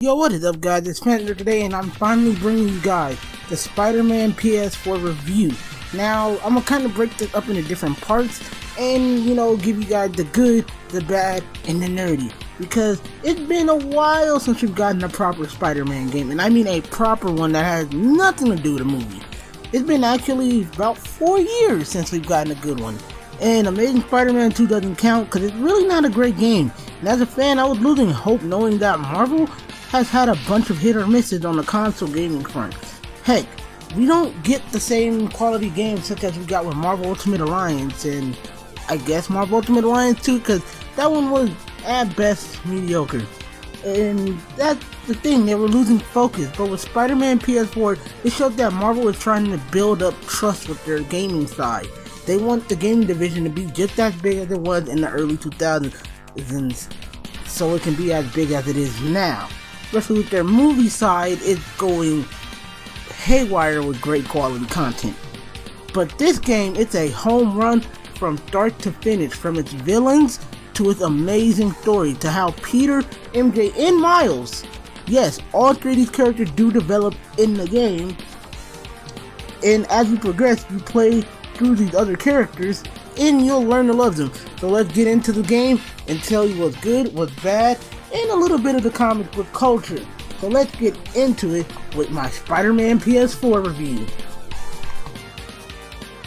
Yo, what is up guys, it's Panther today and I'm finally bringing you guys the Spider-Man PS4 review. Now, I'm gonna kind of break this up into different parts and, give you guys the good, the bad, and the nerdy. Because it's been a while since we've gotten a proper Spider-Man game, and I mean a proper one that has nothing to do with the movie. It's been actually about 4 years since we've gotten a good one. And Amazing Spider-Man 2 doesn't count because it's really not a great game. And as a fan, I was losing hope knowing that Marvel has had a bunch of hit or misses on the console gaming front. Heck, we don't get the same quality games such as we got with Marvel Ultimate Alliance and I guess Marvel Ultimate Alliance 2, because that one was at best mediocre. And that's the thing, they were losing focus. But with Spider-Man PS4, it showed that Marvel is trying to build up trust with their gaming side. They want the gaming division to be just as big as it was in the early 2000s, so it can be as big as it is now. Especially with their movie side, it's going haywire with great quality content. But this game, it's a home run from start to finish, from its villains to its amazing story, to how Peter, MJ, and Miles, yes, all three of these characters do develop in the game, and as you progress, you play through these other characters, and you'll learn to love them. So let's get into the game and tell you what's good, what's bad, and a little bit of the comic book culture. So let's get into it with my Spider-Man PS4 review.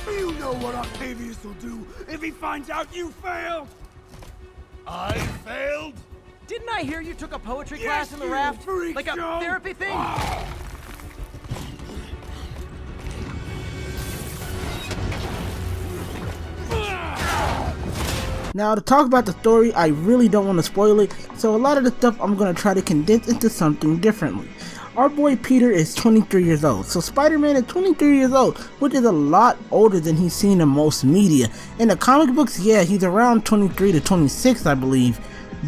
You know what Octavius will do if he finds out you failed? I failed? Didn't I hear you took a poetry Yes, class in the you raft? freak Like a show. therapy thing? Now, to talk about the story, I really don't want to spoil it, so a lot of the stuff I'm going to try to condense into something differently. Our boy Peter is 23 years old, so Spider-Man is 23 years old, which is a lot older than he's seen in most media. In the comic books, yeah, he's around 23 to 26, I believe,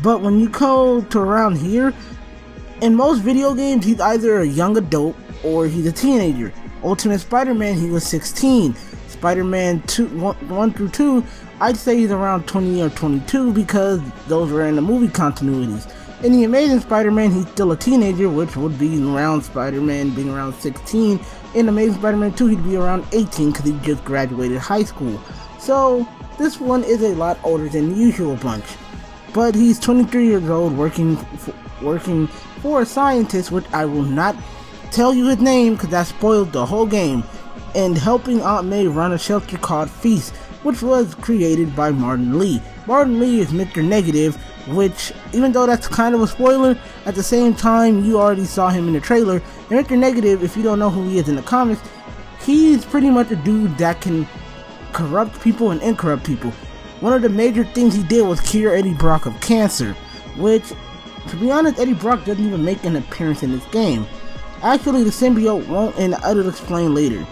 but when you go to around here, in most video games, he's either a young adult or he's a teenager. Ultimate Spider-Man, he was 16. Spider-Man 1 through 2, I'd say he's around 20 or 22 because those were in the movie continuities. In the Amazing Spider-Man, he's still a teenager, which would be around Spider-Man being around 16. In Amazing Spider-Man 2, he'd be around 18 because he just graduated high school. So, this one is a lot older than the usual bunch. But he's 23 years old, working for a scientist, which I will not tell you his name because that spoiled the whole game, and helping Aunt May run a shelter called Feast, which was created by Martin Lee. Martin Lee is Mr. Negative, which, even though that's kind of a spoiler, at the same time, you already saw him in the trailer. And Mr. Negative, if you don't know who he is in the comics, he's pretty much a dude that can corrupt people and incorrupt people. One of the major things he did was cure Eddie Brock of cancer, which, to be honest, Eddie Brock doesn't even make an appearance in this game. Actually, the symbiote won't, and I'll explain later.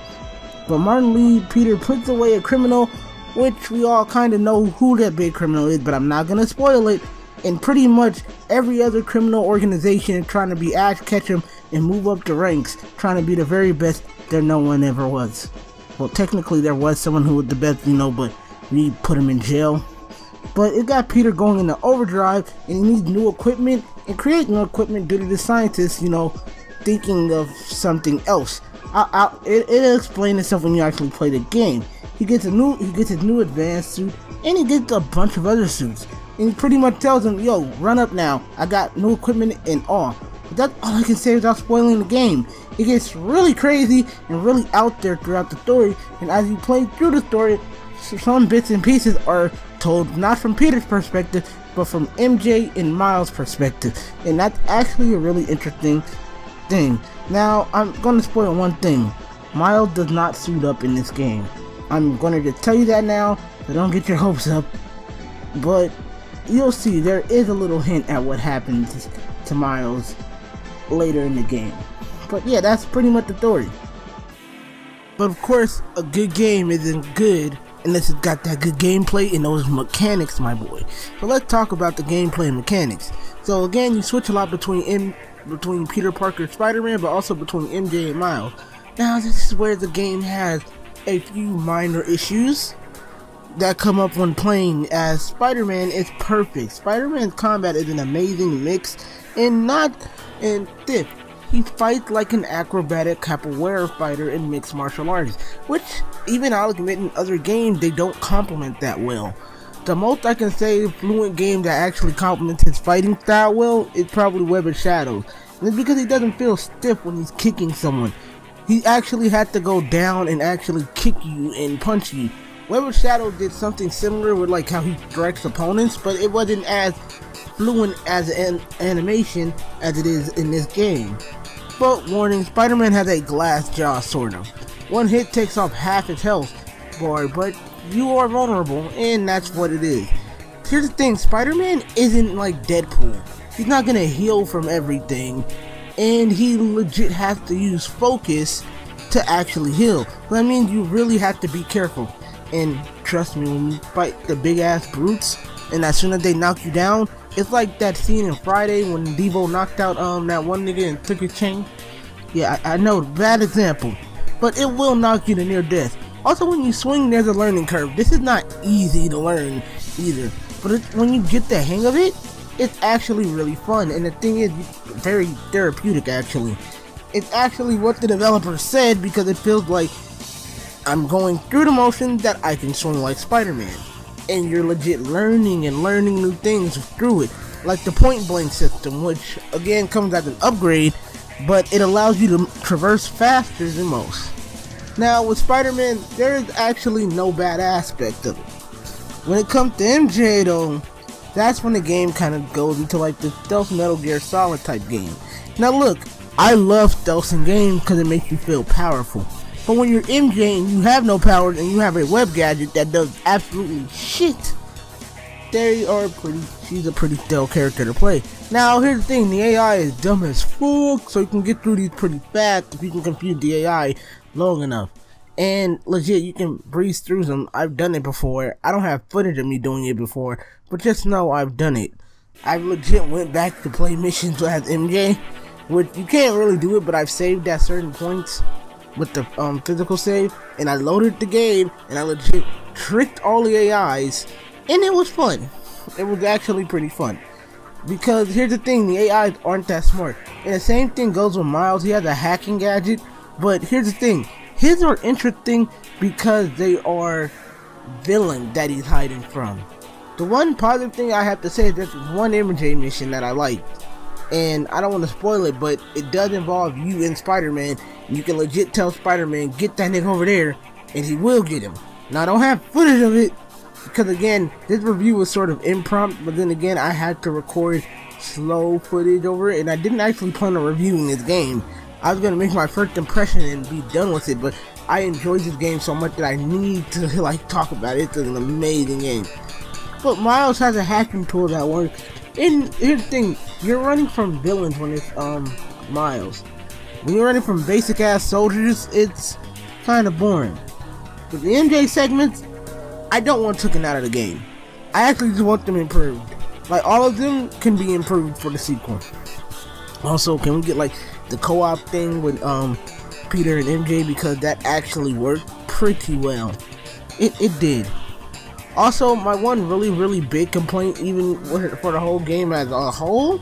But Martin Lee, Peter puts away a criminal, which we all kind of know who that big criminal is, but I'm not going to spoil it. And pretty much every other criminal organization is trying to be Ash Ketchum and move up the ranks, trying to be the very best that no one ever was. Well, technically there was someone who was the best, but we put him in jail. But it got Peter going into overdrive, and he needs new equipment, and create new equipment due to the scientists, thinking of something else. It'll explain itself when you actually play the game. He gets his new advanced suit, and he gets a bunch of other suits. And he pretty much tells him, yo, run up now. I got new equipment and all. But that's all I can say without spoiling the game. It gets really crazy and really out there throughout the story. And as you play through the story, some bits and pieces are told not from Peter's perspective, but from MJ and Miles' perspective. And that's actually a really interesting thing. Now, I'm going to spoil one thing. Miles does not suit up in this game. I'm going to just tell you that now, so don't get your hopes up. But you'll see, there is a little hint at what happens to Miles later in the game. But yeah, that's pretty much the story. But of course, a good game isn't good unless it's got that good gameplay and those mechanics, my boy. So let's talk about the gameplay and mechanics. So again, you switch a lot between Peter Parker, Spider-Man, but also between MJ and Miles. Now, this is where the game has a few minor issues, that come up when playing as Spider-Man is perfect. Spider-Man's combat is an amazing mix and stiff. He fights like an acrobatic capoeira fighter in mixed martial arts, which even I'll admit in other games they don't complement that well. The most I can say fluent game that actually complements his fighting style well is probably Web of Shadows. And it's because he doesn't feel stiff when he's kicking someone. He actually had to go down and actually kick you and punch you. Web of Shadows did something similar with like how he strikes opponents, but it wasn't as fluent as an animation as it is in this game. But warning, Spider-Man has a glass jaw sort of. One hit takes off half his health bar, but you are vulnerable, and that's what it is. Here's the thing, Spider-Man isn't like Deadpool. He's not gonna heal from everything, and he legit has to use focus to actually heal. That means you really have to be careful. And trust me, when you fight the big ass brutes, and as soon as they knock you down, it's like that scene in Friday when Devo knocked out that one nigga and took his chain. Yeah, I know, bad example, but it will knock you to near death. Also, when you swing, there's a learning curve. This is not easy to learn either, but when you get the hang of it, it's actually really fun. And the thing is, very therapeutic actually. It's actually what the developer said, because it feels like I'm going through the motions that I can swing like Spider-Man. And you're legit learning new things through it. Like the point blank system, which again comes as an upgrade, but it allows you to traverse faster than most. Now with Spider-Man, there is actually no bad aspect of it. When it comes to MJ though, that's when the game kind of goes into like the stealth Metal Gear Solid type game. Now look, I love stealth in games because it makes you feel powerful. But when you're MJ and you have no powers and you have a web gadget that does absolutely shit, she's a pretty stealth character to play. Now here's the thing, the AI is dumb as fuck, so you can get through these pretty fast if you can confuse the AI long enough. And legit, you can breeze through them. I've done it before. I don't have footage of me doing it before, but just know I've done it. I legit went back to play missions as MJ, which you can't really do it, but I've saved at certain points with the physical save, and I loaded the game and I legit tricked all the AIs, and it was fun. It was actually pretty fun, because here's the thing, the AIs aren't that smart. And the same thing goes with Miles. He has a hacking gadget, but here's the thing, his are interesting because they are villains that he's hiding from. The one positive thing I have to say is there's one MJ mission that I liked, and I don't want to spoil it, but it does involve you and Spider-Man. You can legit tell Spider-Man, get that nigga over there, and he will get him. Now I don't have footage of it, because again, this review was sort of impromptu, but then again, I had to record slow footage over it, and I didn't actually plan on reviewing this game. I was going to make my first impression and be done with it, but I enjoyed this game so much that I need to like talk about it. It's an amazing game. But Miles has a hacking tool that works. And here's the thing, you're running from villains when it's Miles. When you're running from basic ass soldiers, it's kind of boring. But the MJ segments, I don't want taken out of the game. I actually just want them improved. Like all of them can be improved for the sequel. Also, can we get like the co-op thing with Peter and MJ, because that actually worked pretty well. It did. Also, my one really big complaint, even for the whole game as a whole,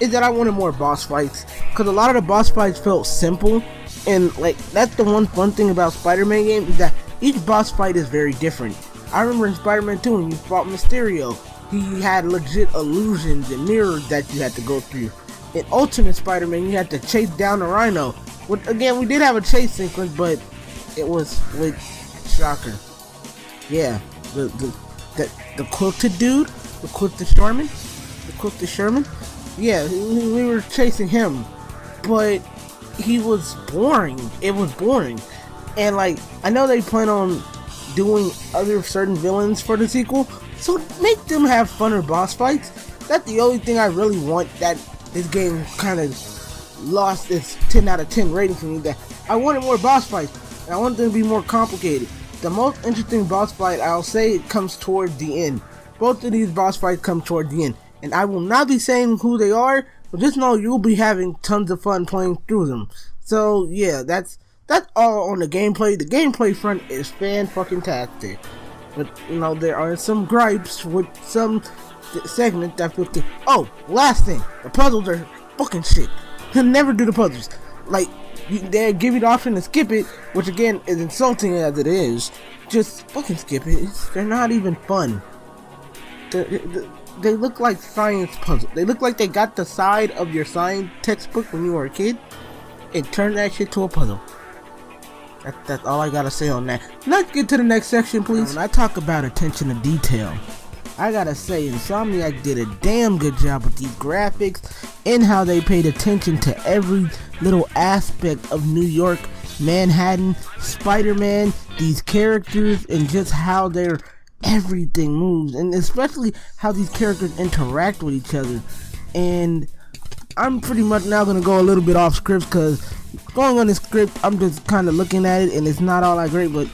is that I wanted more boss fights, because a lot of the boss fights felt simple, and like that's the one fun thing about Spider-Man games, is that each boss fight is very different. I remember in Spider-Man 2 when you fought Mysterio, he had legit illusions and mirrors that you had to go through. In Ultimate Spider-Man, you had to chase down the Rhino. Which, again, we did have a chase sequence, but it was with Shocker. Yeah, the quilted dude, the quilted Sherman. Yeah, we were chasing him, but he was boring. It was boring, and like I know they plan on doing other certain villains for the sequel, so make them have funner boss fights. That's the only thing I really want. That this game kind of lost its 10 out of 10 rating for me. That I wanted more boss fights, and I want them to be more complicated. The most interesting boss fight, I'll say, it comes towards the end. Both of these boss fights come toward the end, and I will not be saying who they are, but just know you'll be having tons of fun playing through them. So yeah, that's all on the gameplay. The gameplay front is fan-fucking-tastic. But there are some gripes with some segment that feel good. Oh, last thing, the puzzles are fucking shit. He'll never do the puzzles. Like, they give you the option to skip it, which again is insulting as it is. Just fucking skip it. They're not even fun. They look like science puzzles. They look like they got the side of your science textbook when you were a kid and turned that shit to a puzzle. That's all I gotta say on that. Let's get to the next section, please. When I talk about attention to detail, I gotta say Insomniac did a damn good job with these graphics and how they paid attention to every little aspect of New York, Manhattan, Spider-Man, these characters, and just how their everything moves, and especially how these characters interact with each other. And I'm pretty much now gonna go a little bit off script, because going on the script, I'm just kind of looking at it and it's not all that great. But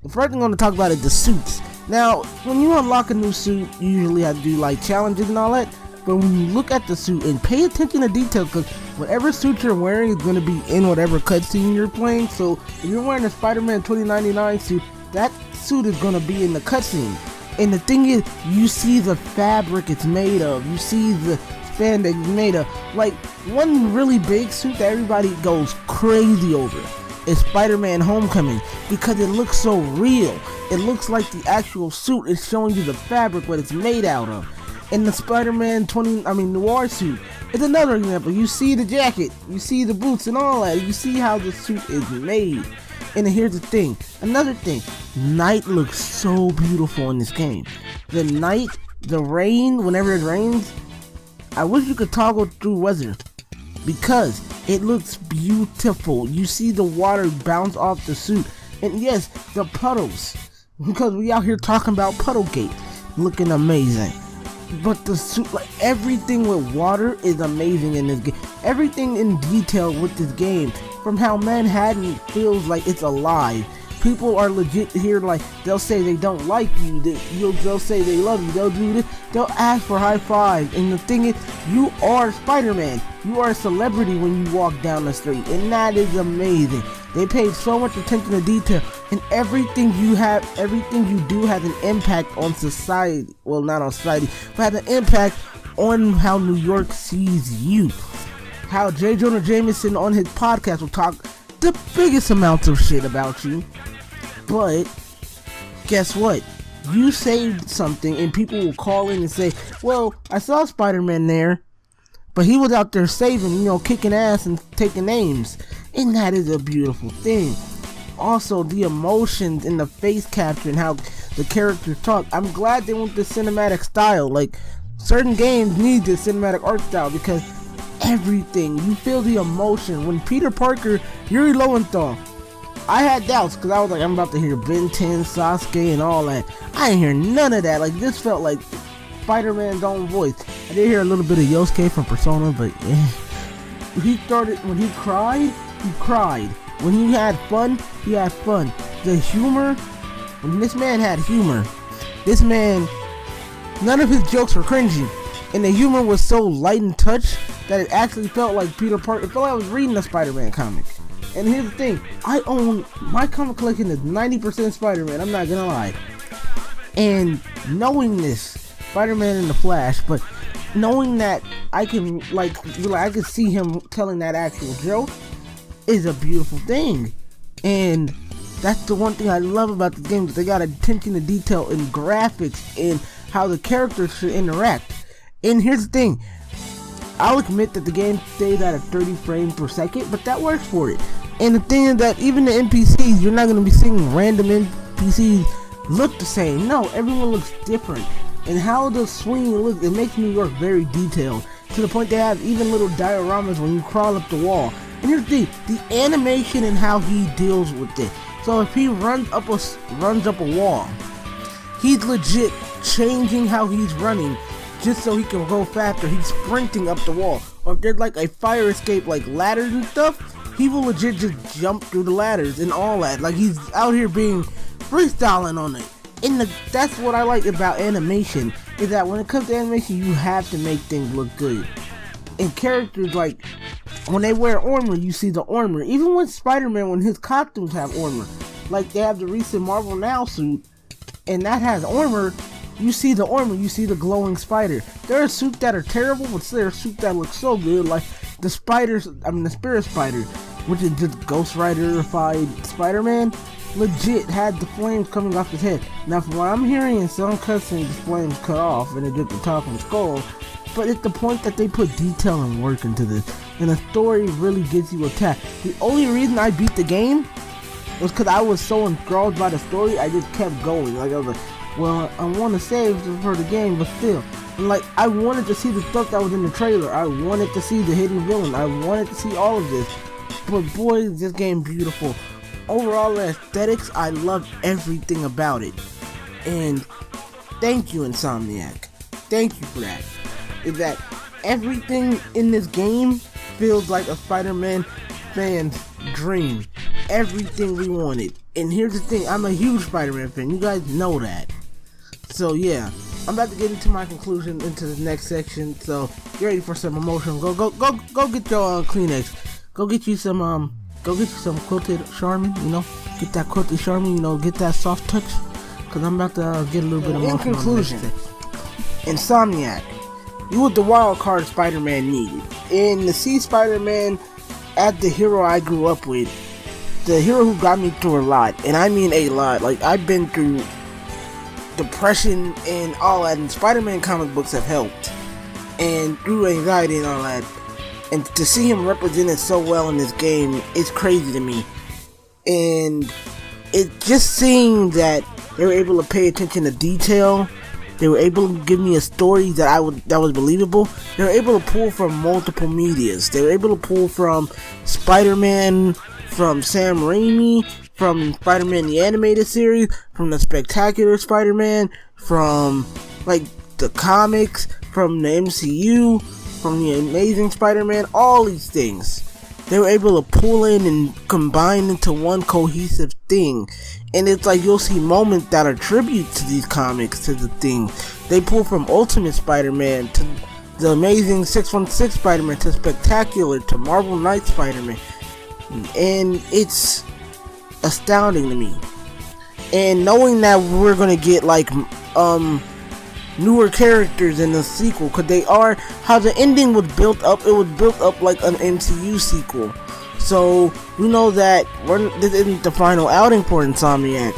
the first thing I'm gonna talk about is the suits. Now, when you unlock a new suit, you usually have to do like challenges and all that. But when you look at the suit and pay attention to detail, because whatever suit you're wearing is going to be in whatever cutscene you're playing. So if you're wearing a Spider-Man 2099 suit, that suit is going to be in the cutscene. And the thing is, you see the fabric it's made of. You see the spandex it's made of. Like, one really big suit that everybody goes crazy over is Spider-Man Homecoming, because it looks so real. It looks like the actual suit is showing you the fabric, what it's made out of. And the Spider-Man Noir suit is another example. You see the jacket, you see the boots and all that. You see how the suit is made. And here's the thing, another thing, night looks so beautiful in this game. The night, the rain, whenever it rains, I wish you could toggle through weather, because it looks beautiful. You see the water bounce off the suit, and yes, the puddles, because we out here talking about Puddlegate, looking amazing. But the suit, like everything with water is amazing in this game. Everything in detail with this game, from how Manhattan feels like it's alive. People are legit here, like they'll say they don't like you, they'll say they love you, they'll do this, they'll ask for high fives. And the thing is, you are Spider-Man. You are a celebrity when you walk down the street, and that is amazing. They paid so much attention to detail, and everything you do has an impact on society. Well, not on society, but has an impact on how New York sees you. How J. Jonah Jameson on his podcast will talk the biggest amounts of shit about you. But guess what? You saved something, and people will call in and say, well, I saw Spider-Man there, but he was out there saving, kicking ass and taking names. And that is a beautiful thing. Also, the emotions in the face capture and how the characters talk. I'm glad they went the cinematic style. Like, certain games need the cinematic art style, because everything, you feel the emotion. When Peter Parker, Yuri Lowenthal, I had doubts, because I was like, I'm about to hear Ben 10, Sasuke, and all that. I didn't hear none of that. Like, this felt like Spider-Man's own voice. I did hear a little bit of Yosuke from Persona, but yeah. When he cried, he cried. When he had fun, he had fun. The humor, when this man had humor, this man, none of his jokes were cringy. And the humor was so light and touch that it actually felt like Peter Parker. It felt like I was reading a Spider-Man comic. And here's the thing, I own, my comic collection is 90% Spider-Man, I'm not gonna lie. And knowing this, Spider-Man and the Flash, but knowing that I can, I can see him telling that actual joke is a beautiful thing. And that's the one thing I love about this game, that they got attention to detail in graphics and how the characters should interact. And here's the thing, I'll admit that the game stays at a 30 frames per second, but that works for it. And the thing is that even the NPCs, you're not going to be seeing random NPCs look the same. No, everyone looks different. And how the swinging looks, it makes New York very detailed, to the point they have even little dioramas when you crawl up the wall. And here's the thing, the animation and how he deals with it. So if he runs up a wall, he's legit changing how he's running just so he can go faster. He's sprinting up the wall. Or if there's like a fire escape, like ladders and stuff, he will legit just jump through the ladders and all that. Like, he's out here being freestyling on it. And that's what I like about animation, is that when it comes to animation, you have to make things look good. And characters, like, when they wear armor, you see the armor. Even with Spider-Man, when his costumes have armor, Like they have the recent Marvel Now suit, and that has armor. You see the armor, you see the glowing spider. There are suits that are terrible, but there are suits that look so good, like the Spirit Spider, which is just Ghost Rider-ified Spider-Man. Legit had the flames coming off his head. Now, from what I'm hearing, in some cutscenes, the flames cut off and it did the talking skull. But it's the point that they put detail and work into this, and the story really gets you attached. The only reason I beat the game was because I was so enthralled by the story. I just kept going. Like I was like, well, I want to save for the game, but still, and like I wanted to see the stuff that was in the trailer. I wanted to see the hidden villain. I wanted to see all of this. But boy, is this game beautiful. Overall, the aesthetics, I love everything about it. And thank you, Insomniac. Thank you for that. Is that everything in this game feels like a Spider-Man fan's dream. Everything we wanted. And here's the thing, I'm a huge Spider-Man fan. You guys know that. So yeah, I'm about to get into my conclusion into the next section. So get ready for some emotion. Go get your Kleenex. Go get you some quilted Charmin. You know, get that quilted Charmin. You know, get that soft touch. Cause I'm about to get a little bit emotional. In conclusion, Insomniac, you were the wild card Spider-Man needed. And to see Spider-Man as the hero I grew up with, the hero who got me through a lot, and I mean a lot. Like I've been through depression and all that, and Spider-Man comic books have helped, and through anxiety and all that, and to see him represented so well in this game, it's crazy to me. And it just seemed that they were able to pay attention to detail. They were able to give me a story that was believable. They were able to pull from multiple medias. They were able to pull from Spider-Man, from Sam Raimi, from Spider-Man the Animated Series, from the Spectacular Spider-Man, from like the comics, from the MCU, from the Amazing Spider-Man, all these things. They were able to pull in and combine into one cohesive thing. And it's like you'll see moments that are tribute to these comics, to the thing. They pull from Ultimate Spider-Man to the Amazing 616 Spider-Man to Spectacular to Marvel Knight Spider-Man. And it's astounding to me. And knowing that we're gonna get like newer characters in the sequel, because they are, how the ending was built up, it was built up like an MCU sequel. So we know that this isn't the final outing for Insomniac.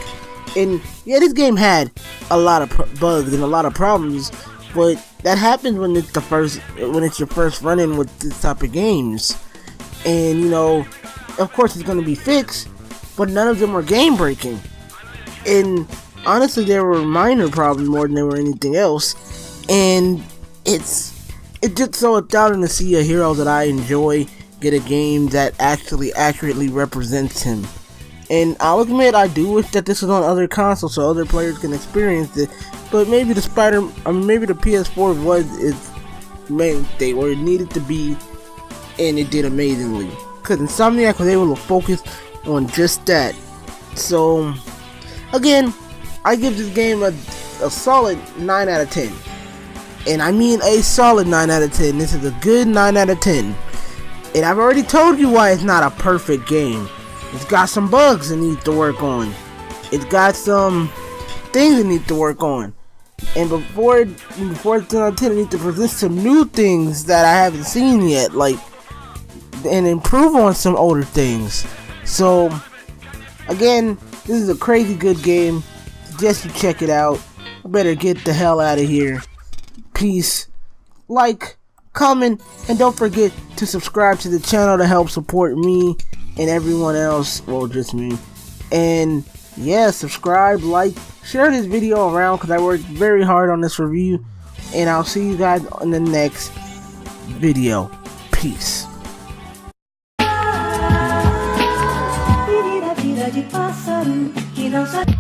And yeah, this game had a lot of bugs and a lot of problems, but that happens when it's your first run-in with this type of games. And you know, of course it's gonna be fixed, but none of them were game breaking. And honestly, there were minor problems more than there were anything else. And it's just so astounding to see a hero that I enjoy get a game that actually accurately represents him. And I'll admit, I do wish that this was on other consoles so other players can experience it. But maybe the PS4 was its main thing, or it needed to be, and it did amazingly. Because Insomniac was able to focus on just that. So, again, I give this game a solid 9 out of 10. And I mean a solid 9 out of 10. This is a good 9 out of 10. And I've already told you why it's not a perfect game. It's got some bugs it needs to work on. It's got some things it needs to work on. And before it's 10 out of 10, it needs to present some new things that I haven't seen yet. Like, and improve on some older things. So, again, this is a crazy good game. Suggest you check it out. I better get the hell out of here. Peace. Like, comment, and don't forget to subscribe to the channel to help support me and everyone else. Well, just me. And yeah, subscribe, like, share this video around because I worked very hard on this review. And I'll see you guys in the next video. Peace. De pássaro que não sabe.